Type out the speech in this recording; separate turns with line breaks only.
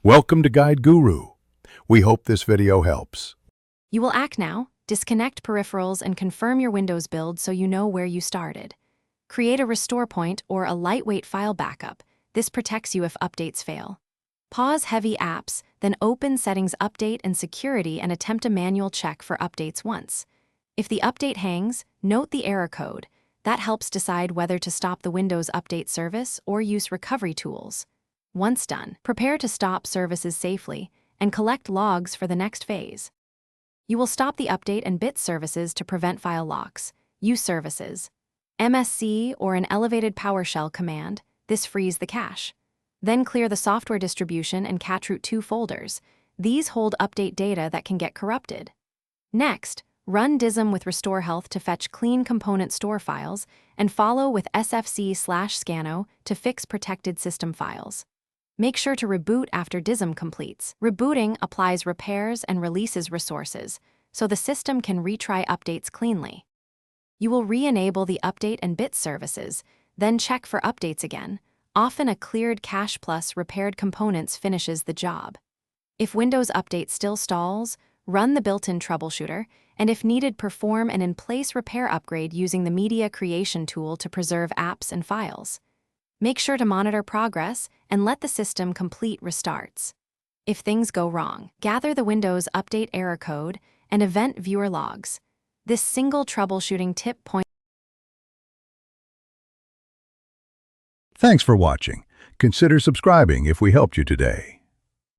Welcome to Guide Guru. We hope this video helps.
You will act now, disconnect peripherals and confirm your Windows build so you know where you started. Create a restore point or a lightweight file backup. This protects you if updates fail. Pause heavy apps, then open Settings Update and Security and attempt a manual check for updates once. If the update hangs, note the error code. That helps decide whether to stop the Windows Update service or use recovery tools. Once done, prepare to stop services safely and collect logs for the next phase. You will stop the update and bit services to prevent file locks. Use services. MSC or an elevated PowerShell command. This frees the cache. Then clear the software distribution and cacheroot2 folders. These hold update data that can get corrupted. Next, run dism with restore health to fetch clean component store files and follow with sfc/scano to fix protected system files. Make sure to reboot after dism completes. Rebooting applies repairs and releases resources, so the system can retry updates cleanly. You will re-enable the update and bit services, then check for updates again. Often a cleared cache plus repaired components finishes the job. If Windows Update still stalls, run the built-in troubleshooter, and if needed, perform an in-place repair upgrade using the media creation tool to preserve apps and files. Make sure to monitor progress and let the system complete restarts. If things go wrong, gather the Windows Update error code and event viewer logs. This single troubleshooting tip point.
Thanks for watching. Consider subscribing if we helped you today.